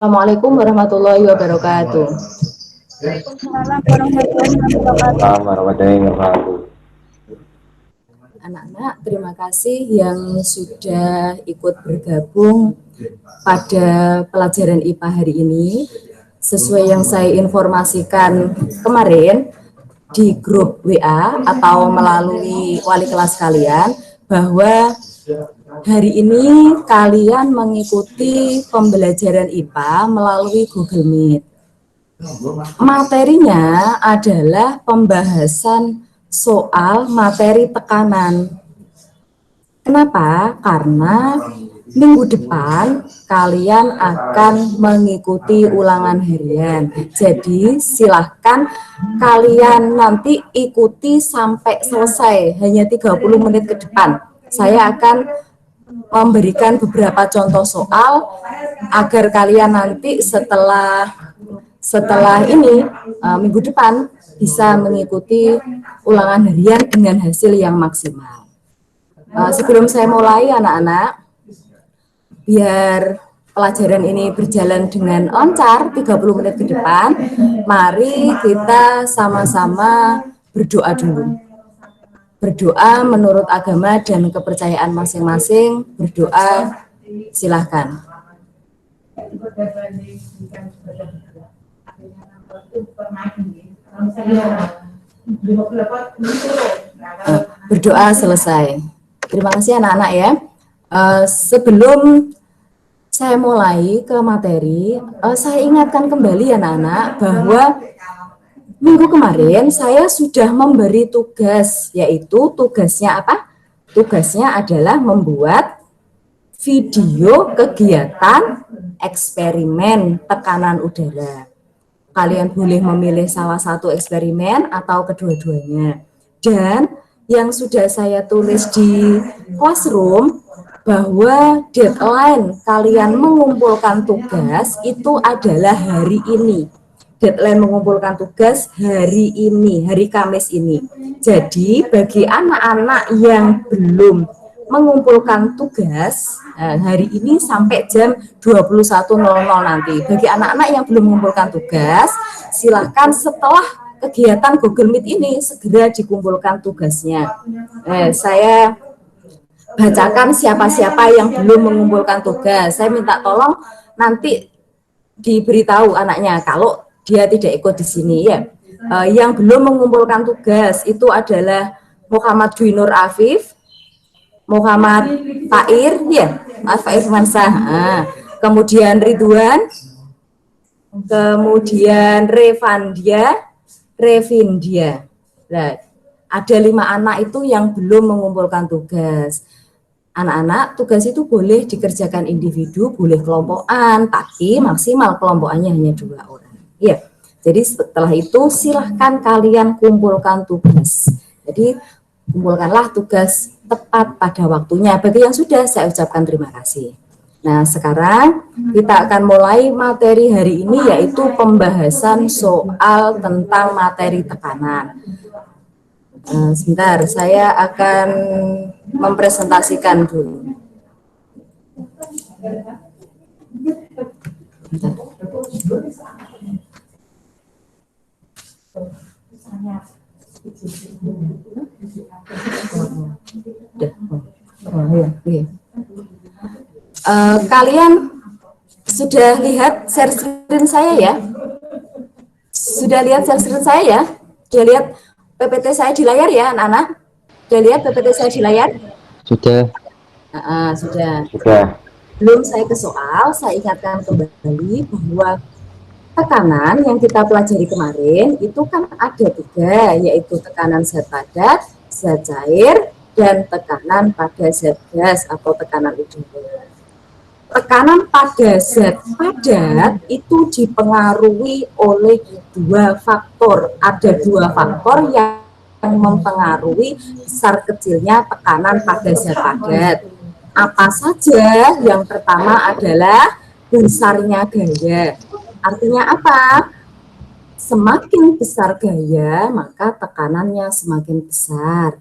Assalamualaikum warahmatullahi wabarakatuh. Waalaikumsalam warahmatullahi wabarakatuh. Assalamualaikum warahmatullahi wabarakatuh. Anak-anak, terima kasih yang sudah ikut bergabung pada pelajaran IPA hari ini. Sesuai yang saya informasikan kemarin di grup WA atau melalui wali kelas kalian, bahwa hari ini kalian mengikuti pembelajaran IPA melalui Google Meet. Materinya adalah pembahasan soal materi tekanan. Kenapa? Karena minggu depan kalian akan mengikuti ulangan harian. Jadi silahkan kalian nanti ikuti sampai selesai, hanya 30 menit ke depan. Saya akan memberikan beberapa contoh soal agar kalian nanti setelah ini minggu depan bisa mengikuti ulangan harian dengan hasil yang maksimal. Sebelum saya mulai, anak-anak, biar pelajaran ini berjalan dengan lancar 30 menit ke depan, mari kita sama-sama berdoa dulu. Berdoa menurut agama dan kepercayaan masing-masing. Berdoa, silahkan. Berdoa selesai. Terima kasih anak-anak ya. Sebelum saya mulai ke materi, saya ingatkan kembali anak-anak bahwa minggu kemarin saya sudah memberi tugas, yaitu tugasnya apa? Tugasnya adalah membuat video kegiatan eksperimen tekanan udara. Kalian boleh memilih salah satu eksperimen atau kedua-duanya. Dan yang sudah saya tulis di classroom, bahwa deadline kalian mengumpulkan tugas itu adalah hari ini. Deadline mengumpulkan tugas hari ini, hari Kamis ini. Jadi bagi anak-anak yang belum mengumpulkan tugas hari ini sampai jam 21.00 nanti. Bagi anak-anak yang belum mengumpulkan tugas, silahkan setelah kegiatan Google Meet ini segera dikumpulkan tugasnya. Saya bacakan siapa-siapa yang belum mengumpulkan tugas. Saya minta tolong nanti diberitahu anaknya kalau dia tidak ikut di sini ya. Yang belum mengumpulkan tugas itu adalah Muhammad Dwinur Afif, Muhammad Fair, ya, Mas Fair Mansah, kemudian Ridwan, kemudian Revindia. Nah, ada 5 anak itu yang belum mengumpulkan tugas. Anak-anak, tugas itu boleh dikerjakan individu, boleh kelompokan, tapi maksimal kelompokannya hanya 2 orang. Ya, jadi setelah itu silahkan kalian kumpulkan tugas. Jadi kumpulkanlah tugas tepat pada waktunya. Bagi yang sudah, saya ucapkan terima kasih. Nah, sekarang kita akan mulai materi hari ini, yaitu pembahasan soal tentang materi tekanan. Sebentar, saya akan mempresentasikan dulu. Bentar. Kalian sudah lihat share screen saya ya? Sudah lihat share screen saya ya? Sudah lihat PPT saya di layar ya, anak-anak? Sudah lihat PPT saya di layar? Sudah. Sudah. Belum saya ke soal, saya ingatkan kembali bahwa tekanan yang kita pelajari kemarin itu kan ada 3, yaitu tekanan zat padat, zat cair, dan tekanan pada zat gas atau tekanan udara. Tekanan pada zat padat itu dipengaruhi oleh 2 faktor. Ada 2 faktor yang mempengaruhi besar kecilnya tekanan pada zat padat. Apa saja? Yang pertama adalah besarnya gaya. Artinya apa? Semakin besar gaya, maka tekanannya semakin besar.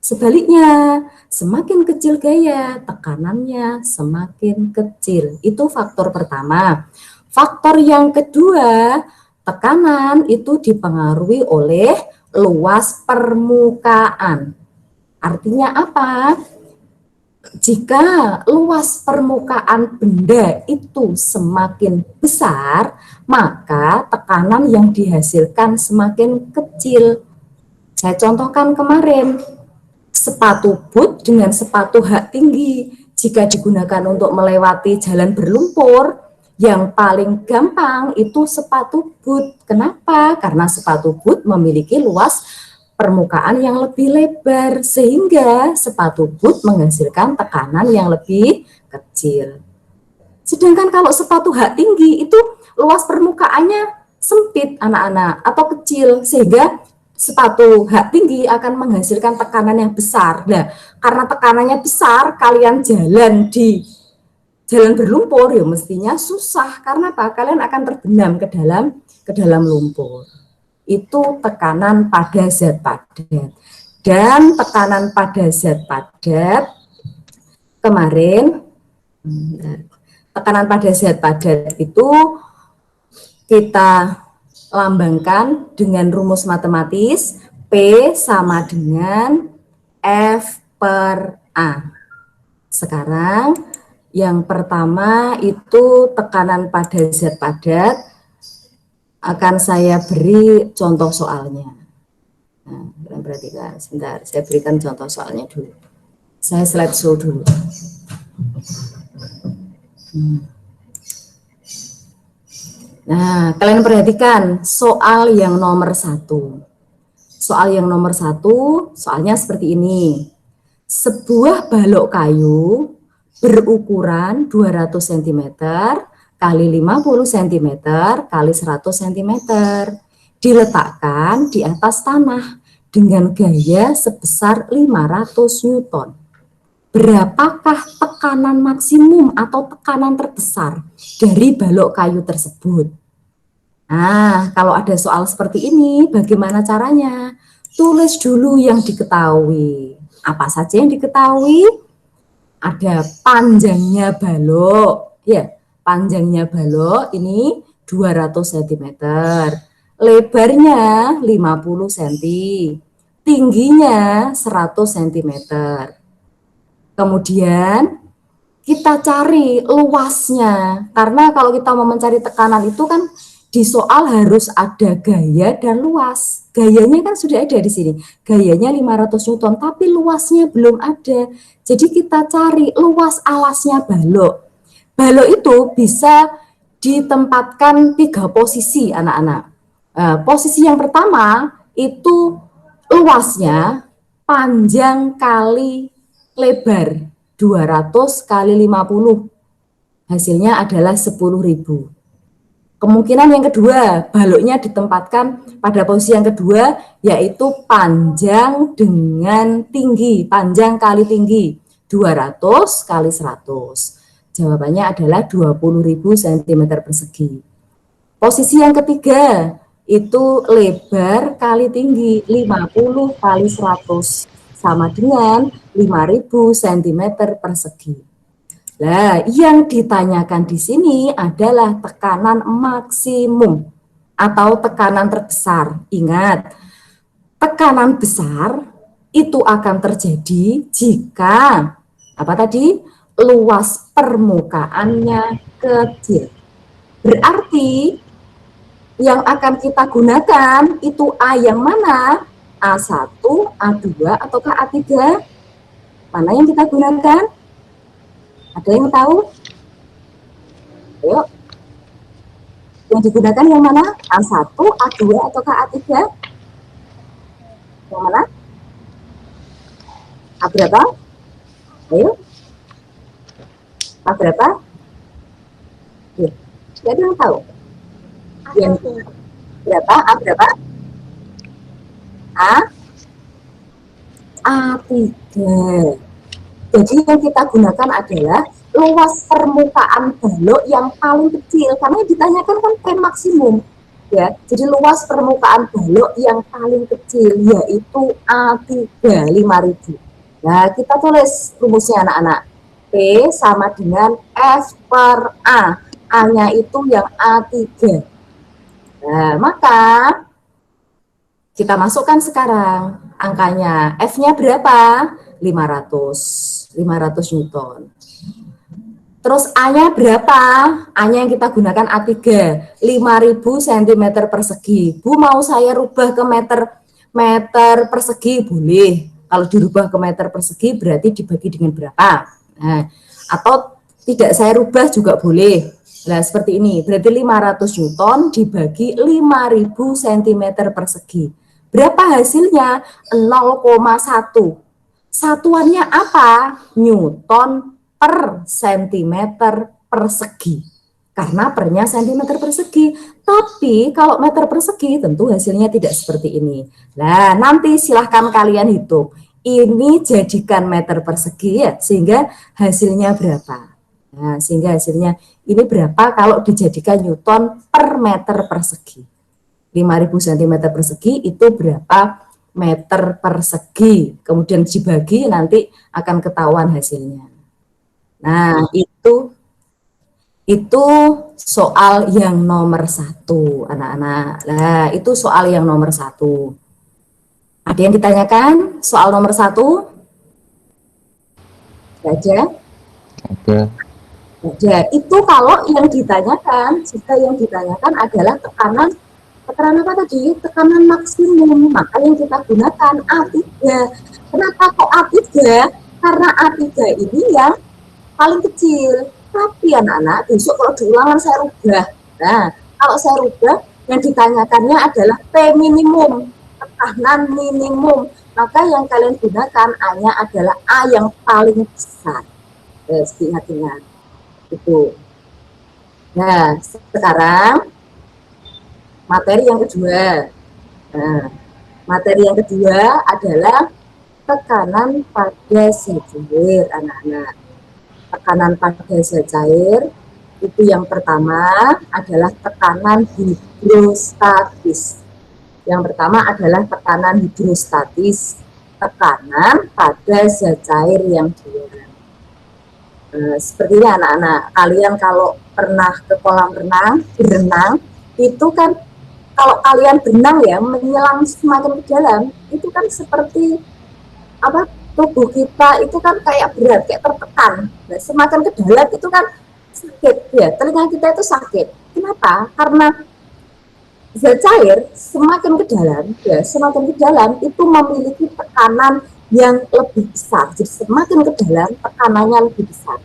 Sebaliknya, semakin kecil gaya, tekanannya semakin kecil. Itu faktor pertama. Faktor yang kedua, tekanan itu dipengaruhi oleh luas permukaan. Artinya apa? Jika luas permukaan benda itu semakin besar, maka tekanan yang dihasilkan semakin kecil. Saya contohkan kemarin, sepatu boot dengan sepatu hak tinggi, jika digunakan untuk melewati jalan berlumpur, yang paling gampang itu sepatu boot. Kenapa? Karena sepatu boot memiliki luas permukaan yang lebih lebar, sehingga sepatu boot menghasilkan tekanan yang lebih kecil. Sedangkan kalau sepatu hak tinggi itu luas permukaannya sempit anak-anak atau kecil, sehingga sepatu hak tinggi akan menghasilkan tekanan yang besar. Nah, karena tekanannya besar, kalian jalan di jalan berlumpur ya mestinya susah. Karena apa? Kalian akan terbenam ke dalam lumpur. Itu tekanan pada zat padat. Dan tekanan pada zat padat kemarin, tekanan pada zat padat itu kita lambangkan dengan rumus matematis P sama dengan F per A. Sekarang yang pertama itu tekanan pada zat padat, akan saya beri contoh soalnya. Nah, kalian perhatikan, sebentar, saya berikan contoh soalnya dulu. Saya slideshow dulu. Nah, kalian perhatikan soal yang nomor 1. Soal yang nomor 1, soalnya seperti ini. Sebuah balok kayu berukuran 200 cm kali 50 cm kali 100 cm diletakkan di atas tanah dengan gaya sebesar 500 Newton. Berapakah tekanan maksimum atau tekanan terbesar dari balok kayu tersebut? Nah, kalau ada soal seperti ini, bagaimana caranya? Tulis dulu yang diketahui. Apa saja yang diketahui? Ada panjangnya balok, ya, panjangnya balok ini 200 cm, lebarnya 50 cm, tingginya 100 cm. Kemudian kita cari luasnya, karena kalau kita mau mencari tekanan itu kan di soal harus ada gaya dan luas. Gayanya kan sudah ada di sini, gayanya 500 Newton, tapi luasnya belum ada. Jadi kita cari luas alasnya balok. Balok itu bisa ditempatkan 3 posisi anak-anak. Posisi yang pertama itu luasnya panjang kali lebar 200 kali 50, hasilnya adalah 10.000. Kemungkinan yang kedua, baloknya ditempatkan pada posisi yang kedua, yaitu panjang dengan tinggi, panjang kali tinggi 200 kali 100. Jawabannya adalah 20.000 cm persegi. Posisi yang ketiga itu lebar kali tinggi 50 kali 100 sama dengan 5.000 cm persegi. Nah, yang ditanyakan di sini adalah tekanan maksimum atau tekanan terbesar. Ingat, tekanan besar itu akan terjadi jika apa tadi? Luas permukaannya kecil. Berarti yang akan kita gunakan itu A yang mana? A1, A2, ataukah A3? Mana yang kita gunakan? Ada yang tahu? Ayo. Yang digunakan yang mana? A1, A2, ataukah A3? Yang mana? A berapa? Ayo. A berapa? Ya. Ada yang tahu? Yang berapa? A berapa? A3. Jadi yang kita gunakan adalah luas permukaan balok yang paling kecil, karena yang ditanyakan kan P maksimum, ya. Jadi luas permukaan balok yang paling kecil yaitu A3, 5.000. Nah, kita tulis rumusnya anak-anak. P sama dengan F per A. A-nya itu yang A3. Nah, maka kita masukkan sekarang angkanya. F-nya berapa? 500 Newton. Terus A-nya berapa? A-nya yang kita gunakan A3, 5.000 cm persegi. Bu, mau saya rubah ke meter persegi? Boleh. Kalau dirubah ke meter persegi berarti dibagi dengan berapa? Nah, atau tidak saya rubah juga boleh. Nah, seperti ini. Berarti 500 Newton dibagi 5.000 cm persegi. Berapa hasilnya? 0,1. Satuannya apa? Newton per centimeter persegi. Karena pernya centimeter persegi. Tapi kalau meter persegi tentu hasilnya tidak seperti ini. Nah, nanti silahkan kalian hitung. Ini jadikan meter persegi ya, sehingga hasilnya berapa? Nah, sehingga hasilnya ini berapa kalau dijadikan Newton per meter persegi. 5.000 cm persegi itu berapa meter persegi, kemudian dibagi nanti akan ketahuan hasilnya. Nah, itu soal yang nomor 1, anak-anak. Nah, itu soal yang nomor 1. Ada yang ditanyakan soal nomor 1? Aja. Ada. Ya, itu kalau yang ditanyakan, jika yang ditanyakan adalah tekanan apa tadi? Tekanan maksimum, maka yang kita gunakan A3. Kenapa kok A3? Karena A3 ini yang paling kecil. Tapi anak-anak, besok kalau diulangan saya rubah. Nah, kalau saya rubah, yang ditanyakannya adalah P minimum, tekanan minimum. Maka yang kalian gunakan A-nya adalah A yang paling besar. Ingat-ingat. Itu. Nah, sekarang materi yang kedua. Nah, materi yang kedua adalah tekanan pada zat cair, anak-anak. Tekanan pada zat cair itu yang pertama adalah tekanan hidrostatis. Yang pertama adalah tekanan hidrostatis, tekanan pada zat cair yang diurang. Seperti ini anak-anak, kalian kalau pernah ke kolam renang, berenang, itu kan kalau kalian berenang ya, menyelam semakin ke dalam, itu kan seperti apa, tubuh kita itu kan kayak berat, kayak tertekan. Nah, semakin ke dalam itu kan sakit ya, telinga kita itu sakit. Kenapa? Karena zat cair semakin ke dalam, ya semakin ke dalam itu memiliki tekanan yang lebih besar. Jadi semakin ke dalam tekanannya lebih besar.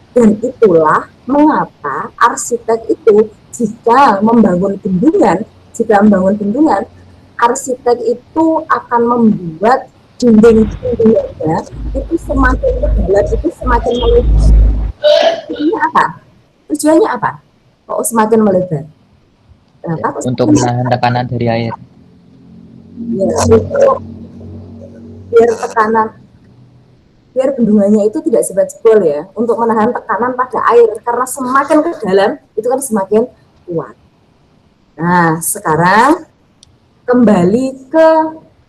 Dan itulah mengapa arsitek itu jika membangun bendungan, arsitek itu akan membuat dinding-dindingnya itu semakin ke dalam, itu semakin melebar. Tujuannya apa? Tujuannya apa? Kok semakin melebar? Kenapa? Untuk menahan tekanan dari air. Ya, biar bendungannya itu tidak jebol ya, untuk menahan tekanan pada air, karena semakin ke dalam itu kan semakin kuat. Nah, sekarang kembali ke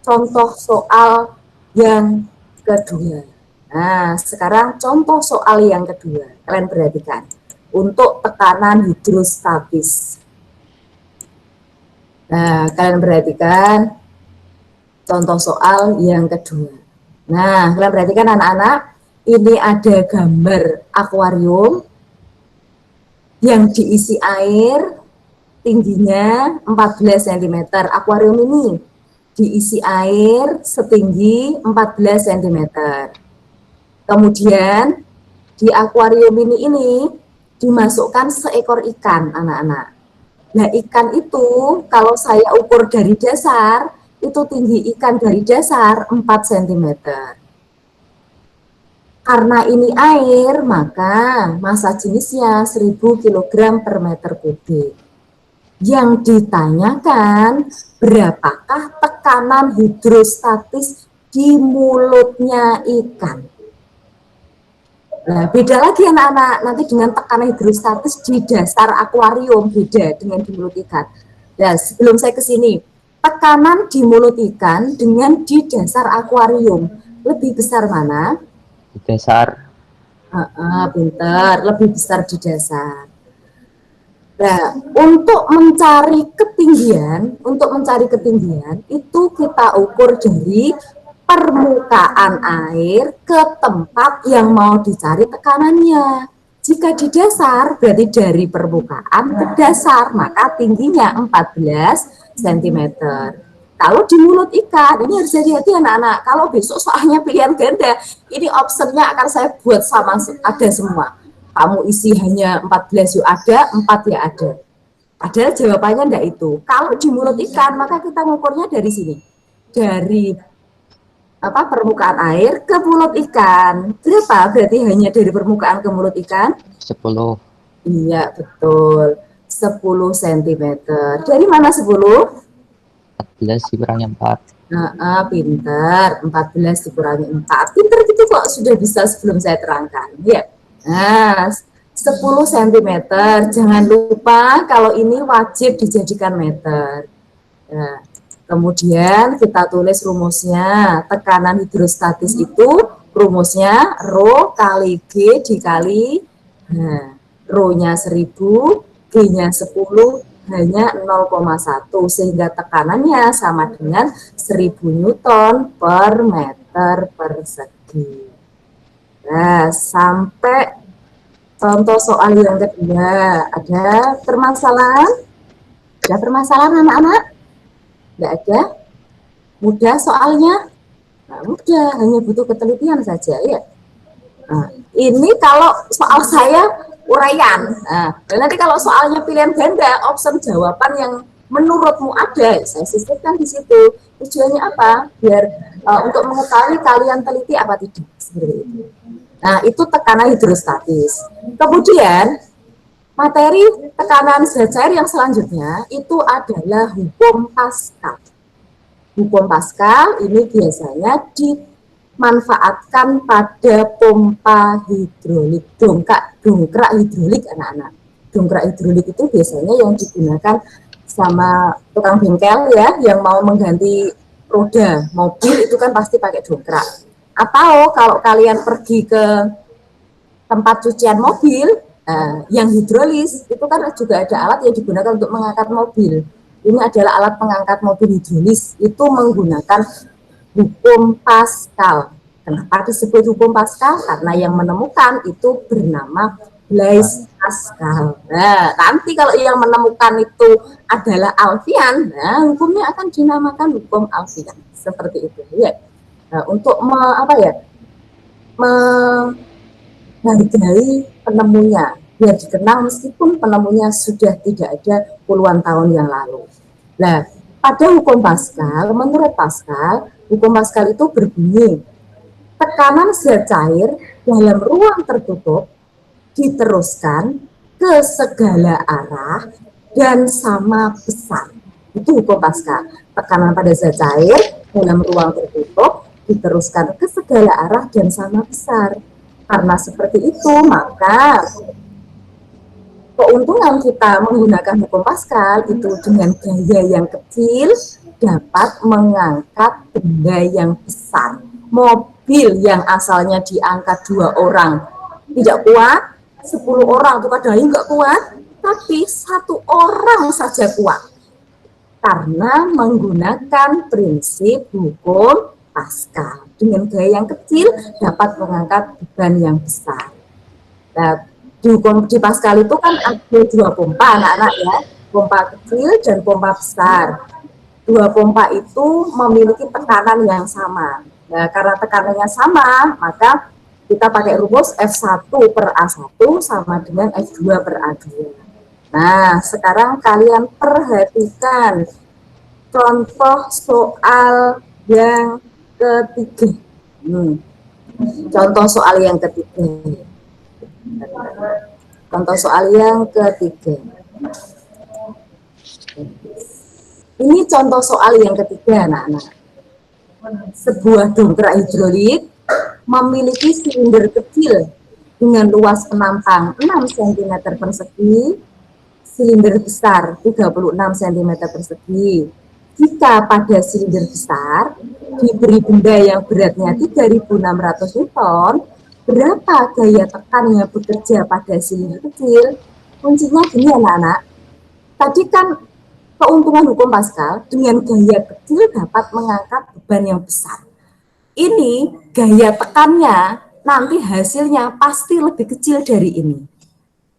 contoh soal yang kedua. Nah, sekarang contoh soal yang kedua. Kalian perhatikan. Untuk tekanan hidrostatis. Nah, kalian perhatikan contoh soal yang kedua. Nah, kalian perhatikan anak-anak, ini ada gambar akuarium yang diisi air, tingginya 14 cm. Akuarium ini diisi air setinggi 14 cm. Kemudian di akuarium ini dimasukkan seekor ikan, anak-anak. Nah, ikan itu kalau saya ukur dari dasar, itu tinggi ikan dari dasar 4 cm. Karena ini air, maka massa jenisnya 1000 kg per meter kubik. Yang ditanyakan, berapakah tekanan hidrostatis di mulutnya ikan? Nah, beda lagi anak-anak, nanti dengan tekanan hidrostatis di dasar akuarium, beda dengan di mulut ikan. Nah, sebelum saya ke sini, tekanan di mulut ikan dengan di dasar akuarium, lebih besar mana? Di dasar. Pinter, lebih besar di dasar. Nah, untuk mencari ketinggian itu kita ukur dari permukaan air ke tempat yang mau dicari tekanannya. Jika di dasar, berarti dari permukaan ke dasar, maka tingginya 14 cm. Kalau di mulut ikan, ini harus hati-hati anak-anak. Kalau besok soalnya pilihan ganda, ini optionnya akan saya buat sama ada semua. Kamu isi hanya 14 yuk ada, 4 ya ada. Padahal jawabannya enggak itu. Kalau di mulut ikan, maka kita ngukurnya dari sini. Dari permukaan air ke mulut ikan. Berapa? Berarti hanya dari permukaan ke mulut ikan? 10. Iya, betul. 10 cm. Dari mana 10? 14 dikurangi 4. Pinter. 14 dikurangi 4. Pinter gitu kok, sudah bisa sebelum saya terangkan. Ya. Nah, 10 cm. Jangan lupa kalau ini wajib dijadikan meter. Nah, kemudian kita tulis rumusnya. Tekanan hidrostatis itu rumusnya Rho kali G dikali, Rho-nya 1000, G-nya 10, hanya 0,1, sehingga tekanannya sama dengan 1000 Newton per meter persegi. Nah, sampai contoh soal yang kedua. Ada permasalahan? Ada permasalahan anak-anak? Tidak ada? Mudah soalnya? Nah, mudah, hanya butuh ketelitian saja ya. Nah, ini kalau soal saya uraian. Nah, dan nanti kalau soalnya pilihan ganda, opsi jawaban yang menurutmu ada, saya sisipkan di situ. Tujuannya apa? Biar untuk mengetahui kalian teliti apa tidak. Seperti itu. Nah, itu tekanan hidrostatis. Kemudian, materi tekanan zat cair yang selanjutnya itu adalah hukum Pascal. Hukum Pascal ini biasanya dimanfaatkan pada pompa hidrolik, dongkrak hidrolik anak-anak. Dongkrak hidrolik itu biasanya yang digunakan sama tukang bengkel ya, yang mau mengganti roda mobil itu kan pasti pakai dongkrak. Atau kalau kalian pergi ke tempat cucian mobil yang hidrolis, itu kan juga ada alat yang digunakan untuk mengangkat mobil. Ini adalah alat pengangkat mobil hidrolis, itu menggunakan hukum Pascal. Kenapa disebut hukum Pascal? Karena yang menemukan itu bernama Blaise Pascal. Nah, nanti kalau yang menemukan itu adalah Alfian, nah hukumnya akan dinamakan hukum Alfian. Seperti itu ya. Nah, untuk menghargai penemunya, biar dikenal meskipun penemunya sudah tidak ada puluhan tahun yang lalu. Nah, pada hukum Pascal, menurut Pascal, hukum Pascal itu berbunyi, tekanan zat cair dalam ruang tertutup diteruskan ke segala arah dan sama besar. Itu hukum Pascal. Tekanan pada zat cair dalam ruang tertutup diteruskan ke segala arah dan sama besar. Karena seperti itu, maka keuntungan kita menggunakan hukum Pascal itu dengan gaya yang kecil dapat mengangkat benda yang besar. Mobil yang asalnya diangkat 2 orang tidak kuat, 10 orang itu kadang nggak kuat, tapi 1 orang saja kuat. Karena menggunakan prinsip hukum Pascal. Dengan gaya yang kecil dapat mengangkat beban yang besar. Nah, di Pascal itu kan ada 2 pompa anak-anak ya, pompa kecil dan pompa besar. 2 pompa itu memiliki tekanan yang sama. Nah, karena tekanannya sama, maka kita pakai rumus F1 per A1 sama dengan F2 per A2. Nah, sekarang kalian perhatikan contoh soal yang ketiga. Contoh soal yang ketiga. Contoh soal yang ketiga. Ini contoh soal yang ketiga, anak-anak. Sebuah dongkrak hidrolik memiliki silinder kecil dengan luas penampang 6 cm persegi, silinder besar 36 cm persegi. Jika pada silinder besar diberi benda yang beratnya 3.600 Newton, berapa gaya tekan yang bekerja pada silinder kecil? Kuncinya gini anak-anak, Tadi kan keuntungan hukum Pascal dengan gaya kecil dapat mengangkat beban yang besar. Ini gaya tekannya nanti hasilnya pasti lebih kecil dari ini.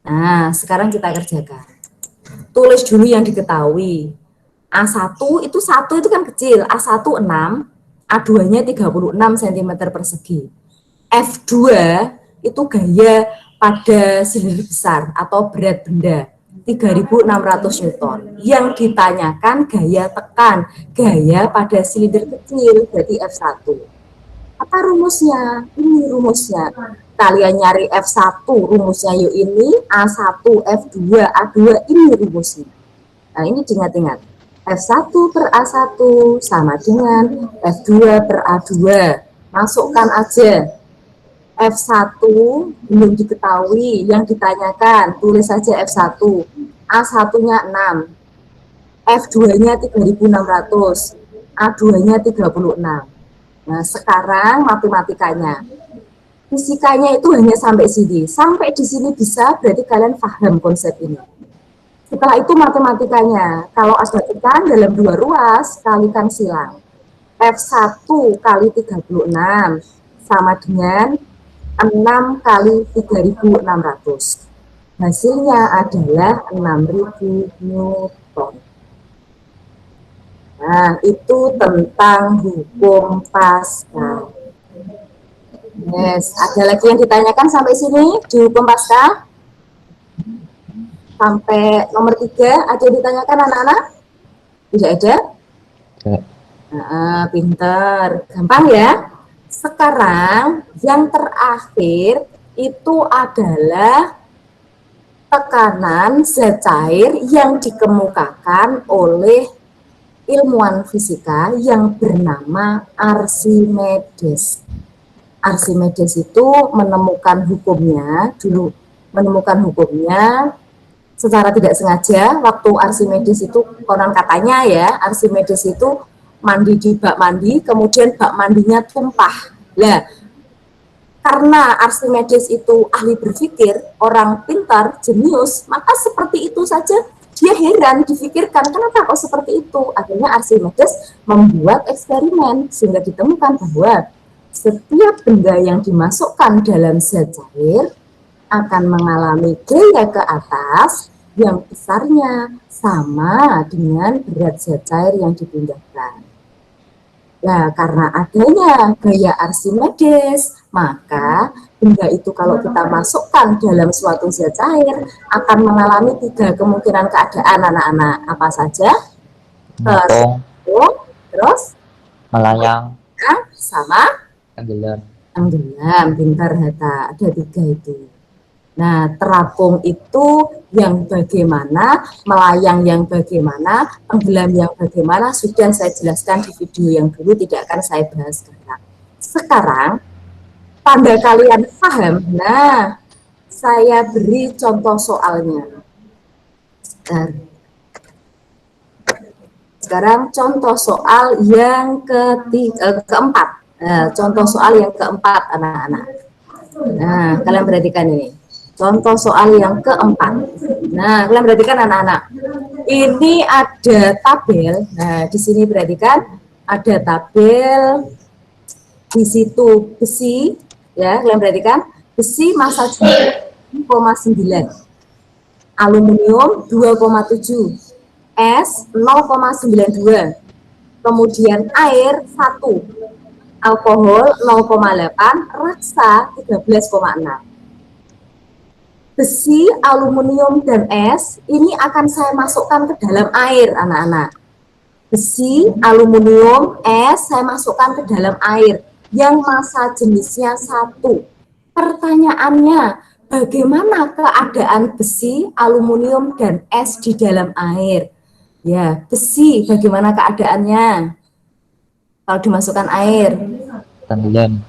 Nah, sekarang kita kerjakan. Tulis dulu yang diketahui. A1 itu 1 itu kan kecil, A1 6, A2-nya 36 cm persegi. F2 itu gaya pada silinder besar atau berat benda 3.600 Newton. Yang ditanyakan gaya tekan, gaya pada silinder kecil, berarti F1. Apa rumusnya? Ini rumusnya. Kalian nyari F1, rumusnya yuk ini, A1, F2, A2, ini rumusnya. Nah, ini diingat-ingat. F1 per A1 sama dengan F2 per A2. Masukkan aja. F1 belum diketahui, yang ditanyakan, tulis saja F1. A1-nya 6, F2-nya 3.600, A2-nya 36. Nah, sekarang matematikanya. Fisikanya itu hanya sampai sini. Sampai di sini bisa, berarti kalian paham konsep ini. Setelah itu matematikanya, kalau ada tekan dalam dua ruas, kalikan silang. F1 kali 36 sama dengan 6 kali 3.600. Hasilnya adalah 6.000 Newton. Nah, itu tentang hukum Pascal. Yes, ada lagi yang ditanyakan sampai sini di hukum Pascal? Sampai nomor 3, ada yang ditanyakan anak-anak? Tidak ada? Tidak. Nah, pinter, gampang ya. Sekarang yang terakhir itu adalah tekanan zat cair yang dikemukakan oleh ilmuwan fisika yang bernama Archimedes. Archimedes itu menemukan hukumnya secara tidak sengaja. Waktu Archimedes itu, konon katanya ya, Archimedes itu mandi di bak mandi, kemudian bak mandinya tumpah. Nah, karena Archimedes itu ahli berpikir, orang pintar, jenius, maka seperti itu saja dia heran, difikirkan kenapa kok seperti itu. Akhirnya Archimedes membuat eksperimen sehingga ditemukan bahwa setiap benda yang dimasukkan dalam zat cair akan mengalami gaya ke atas yang besarnya sama dengan berat zat cair yang dipindahkan. Nah, karena adanya gaya Archimedes, maka benda itu kalau kita masukkan dalam suatu zat cair akan mengalami 3 kemungkinan keadaan anak-anak. Apa saja? Mengapung, Terus melayang, sama tenggelam. tenggelam. Pintar Hatta, ada 3 itu. Nah, terapung itu yang bagaimana, melayang yang bagaimana, tenggelam yang bagaimana, sudah saya jelaskan di video yang dulu, tidak akan saya bahas sekarang. Sekarang, tanda kalian paham, nah, saya beri contoh soalnya. Sekarang contoh soal yang keempat. Contoh soal yang keempat, anak-anak. Nah, kalian perhatikan ini. Contoh soal yang keempat. Nah, kalian perhatikan anak-anak. Ini ada tabel. Nah, di sini perhatikan ada tabel. Di situ besi, ya, kalian perhatikan besi massa 0,9, aluminium 2,7, es 0,92, kemudian air 1, alkohol 0,8, raksa 13,6. Besi, aluminium, dan es ini akan saya masukkan ke dalam air, anak-anak. Besi, aluminium, es saya masukkan ke dalam air yang massa jenisnya 1. Pertanyaannya, bagaimana keadaan besi, aluminium, dan es di dalam air? Ya, besi bagaimana keadaannya kalau dimasukkan air? Tenggelam,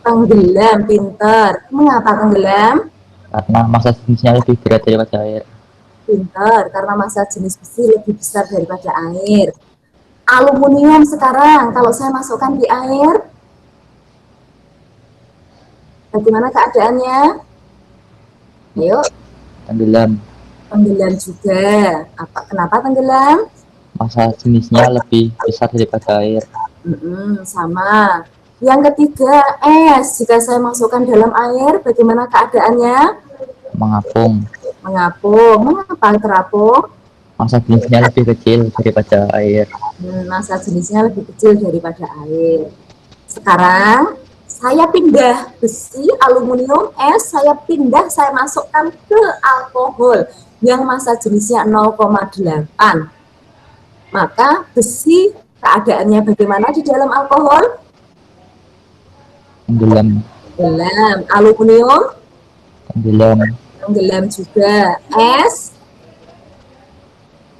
Tenggelam, pinter. Mengapa tenggelam? karena massa jenisnya lebih berat daripada air. Pinter, karena massa jenis besi lebih besar daripada air. Aluminium sekarang, kalau saya masukkan di air, bagaimana keadaannya? Ayo, Tenggelam, Tenggelam juga. Kenapa tenggelam? Massa jenisnya lebih besar daripada air. Sama. Yang ketiga, es. Jika saya masukkan dalam air, bagaimana keadaannya? Mengapung. Mengapung. Mengapa terapung? Massa jenisnya lebih kecil daripada air. Massa jenisnya lebih kecil daripada air. Sekarang saya pindah besi, aluminium, es, saya masukkan ke alkohol yang massa jenisnya 0,8. Maka besi keadaannya bagaimana di dalam alkohol? Tenggelam. Tenggelam. Aluminium? Tenggelam. Tenggelam juga. Es?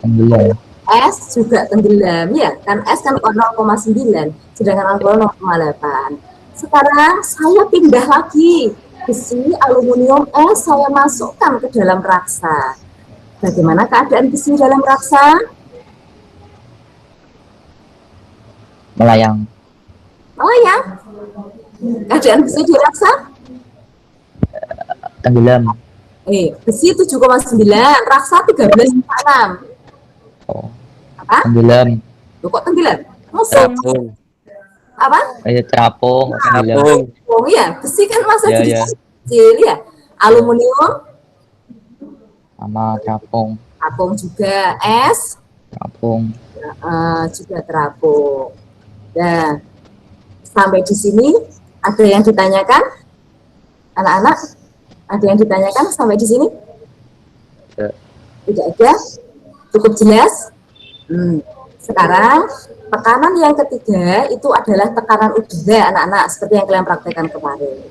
Tenggelam. Es juga tenggelam, ya kan? Es kan 0,9, sedangkan alkohol 0,8. Sekarang saya pindah lagi besi, aluminium, es, saya masukkan ke dalam raksa. Bagaimana keadaan besi dalam raksa? Melayang. Melayang. Keadaan besi di raksa? Tenggelam. Besi 7,9, raksa 13,6. Oh. Apa? Tenggelam. Loh, kok tenggelam? Musuh. Apa? Terapung. Tenggelam. Oh iya, besi kan massa Ya. kecil ya. Aluminium? Sama terapung. Terapung juga. Es? Terapung. Juga terapung. Dan sampai di sini ada yang ditanyakan? Anak-anak, ada yang ditanyakan sampai di sini? Tidak ada? Cukup jelas? Sekarang tekanan yang ketiga itu adalah tekanan udara, anak-anak, seperti yang kalian praktekkan kemarin.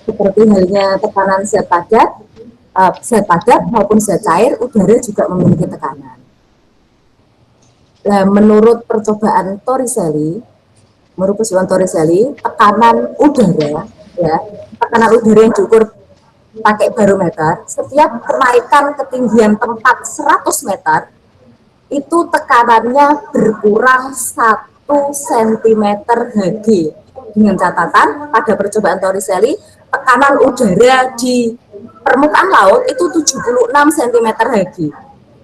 Seperti halnya tekanan zat padat maupun zat cair, udara juga memiliki tekanan. Nah, menurut percobaan Torricelli, tekanan udara yang diukur pakai barometer, setiap kenaikan ketinggian tempat 100 meter, itu tekanannya berkurang 1 cm Hg. Dengan catatan, pada percobaan Torricelli, tekanan udara di permukaan laut itu 76 cm Hg.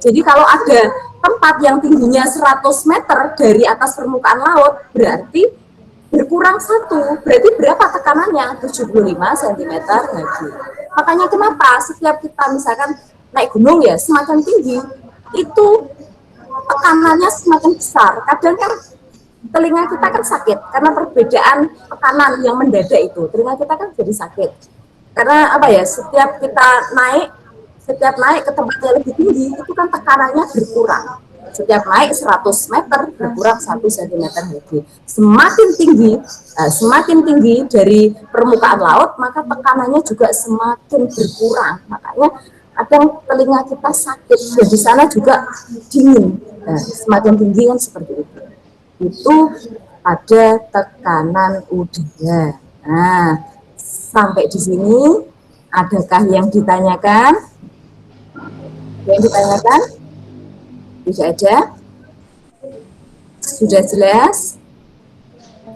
Jadi kalau ada tempat yang tingginya 100 meter dari atas permukaan laut, berarti berkurang 1. Berarti berapa tekanannya? 75 cm Hg. Makanya kenapa setiap kita misalkan naik gunung ya, semakin tinggi, itu tekanannya semakin besar. Kadang kan telinga kita kan sakit karena perbedaan tekanan yang mendadak itu. Telinga kita kan jadi sakit. Karena apa ya? Setiap naik ke tempat yang lebih tinggi itu kan tekanannya berkurang. Setiap naik 100 meter berkurang 1 cm Hg. Semakin tinggi dari permukaan laut, maka tekanannya juga semakin berkurang. Makanya kadang telinga kita sakit, dan di sana juga dingin. Nah, semakin tinggi kan seperti itu. Itu ada tekanan udara. Nah, sampai di sini adakah yang ditanyakan? Yang ditanyakan? Tidak ada? Sudah jelas?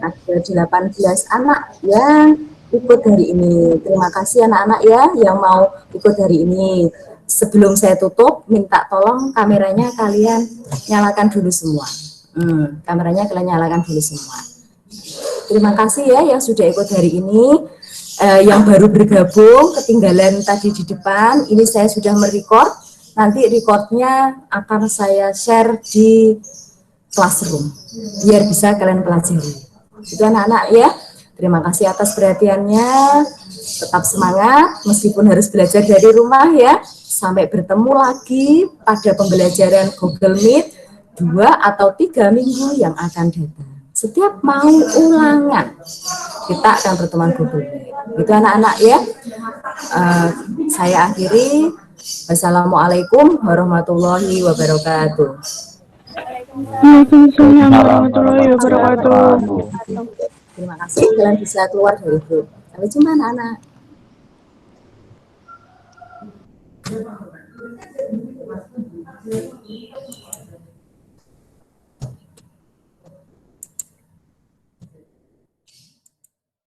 Ada 18 anak yang ikut hari ini. Terima kasih anak-anak ya yang mau ikut hari ini. Sebelum saya tutup, minta tolong kameranya kalian nyalakan dulu semua. Kameranya kalian nyalakan dulu semua. Terima kasih ya yang sudah ikut hari ini. Yang baru bergabung, ketinggalan tadi di depan, ini saya sudah merecord. Nanti recordnya akan saya share di Classroom, biar bisa kalian pelajari. Itu anak-anak ya. Terima kasih atas perhatiannya. Tetap semangat, meskipun harus belajar dari rumah ya. Sampai bertemu lagi pada pembelajaran Google Meet 2 atau 3 minggu yang akan datang. Setiap mau ulangan, kita akan pertemuan Google Meet. Itu anak-anak ya. Saya akhiri. Wassalamualaikum warahmatullahi wabarakatuh. Waalaikumsalam warahmatullahi wabarakatuh. Terima kasih, kalian bisa keluar dari grup. Sampai jumpa anak-anak.